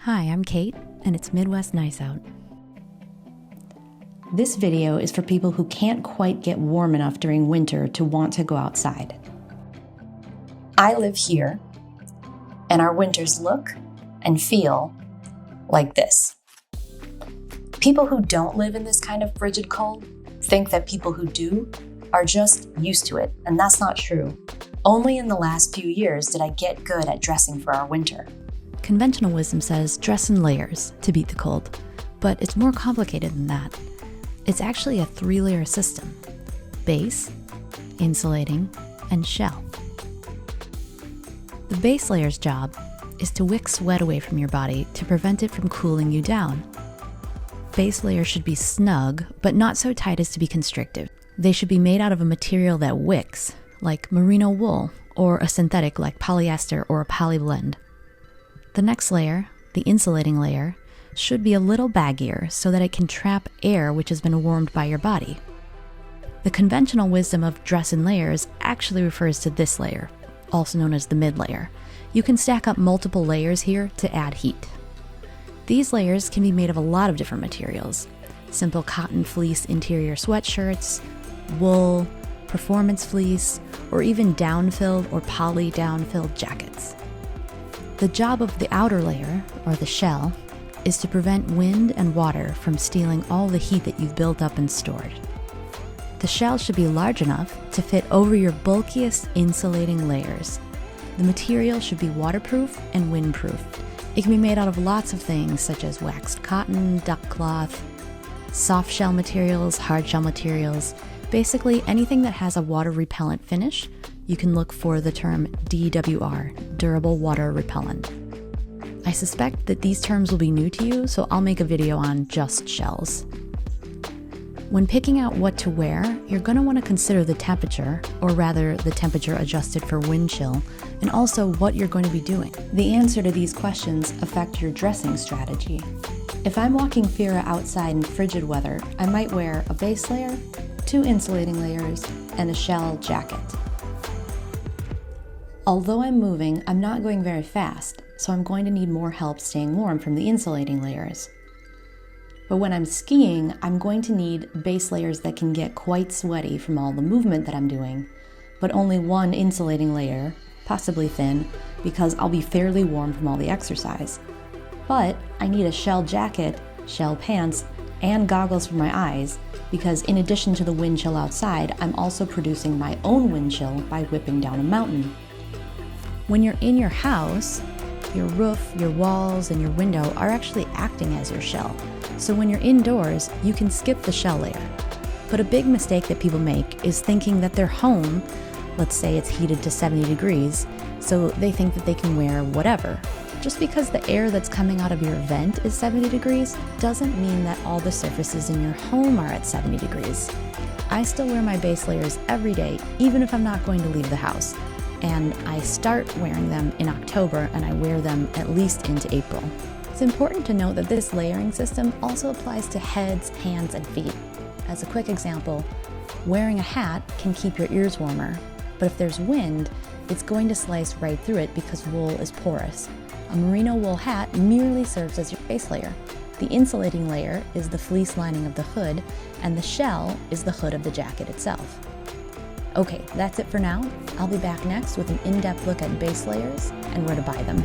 Hi, I'm Kate, and it's Midwest Nice Out. This video is for people who can't quite get warm enough during winter to want to go outside. I live here, and our winters look and feel like this. People who don't live in this kind of frigid cold think that people who do are just used to it, and that's not true. Only in the last few years did I get good at dressing for our winter. Conventional wisdom says dress in layers to beat the cold, but it's more complicated than that. It's actually a 3-layer system: base, insulating, and shell. The base layer's job is to wick sweat away from your body to prevent it from cooling you down. Base layers should be snug, but not so tight as to be constrictive. They should be made out of a material that wicks, like merino wool, or a synthetic like polyester or a poly blend. The next layer, the insulating layer, should be a little baggier so that it can trap air which has been warmed by your body. The conventional wisdom of dress in layers actually refers to this layer, also known as the mid-layer. You can stack up multiple layers here to add heat. These layers can be made of a lot of different materials: simple cotton fleece interior sweatshirts, wool, performance fleece, or even down-filled or poly down-filled jackets. The job of the outer layer, or the shell, is to prevent wind and water from stealing all the heat that you've built up and stored. The shell should be large enough to fit over your bulkiest insulating layers. The material should be waterproof and windproof. It can be made out of lots of things such as waxed cotton, duck cloth, soft shell materials, hard shell materials, basically anything that has a water repellent finish. You can look for the term DWR, durable water repellent. I suspect that these terms will be new to you, so I'll make a video on just shells. When picking out what to wear, you're going to want to consider the temperature, or rather the temperature adjusted for wind chill, and also what you're going to be doing. The answer to these questions affect your dressing strategy. If I'm walking Fira outside in frigid weather, I might wear a base layer, 2 insulating layers, and a shell jacket. Although I'm moving, I'm not going very fast, so I'm going to need more help staying warm from the insulating layers. But when I'm skiing, I'm going to need base layers that can get quite sweaty from all the movement that I'm doing, but only 1 insulating layer, possibly thin, because I'll be fairly warm from all the exercise. But I need a shell jacket, shell pants, and goggles for my eyes, because in addition to the wind chill outside, I'm also producing my own wind chill by whipping down a mountain. When you're in your house, your roof, your walls, and your window are actually acting as your shell. So when you're indoors, you can skip the shell layer. But a big mistake that people make is thinking that their home, let's say it's heated to 70 degrees, so they think that they can wear whatever. Just because the air that's coming out of your vent is 70 degrees doesn't mean that all the surfaces in your home are at 70 degrees. I still wear my base layers every day, even if I'm not going to leave the house. And I start wearing them in October, and I wear them at least into April. It's important to note that this layering system also applies to heads, hands, and feet. As a quick example, wearing a hat can keep your ears warmer, but if there's wind, it's going to slice right through it because wool is porous. A merino wool hat merely serves as your base layer. The insulating layer is the fleece lining of the hood, and the shell is the hood of the jacket itself. Okay, that's it for now. I'll be back next with an in-depth look at base layers and where to buy them.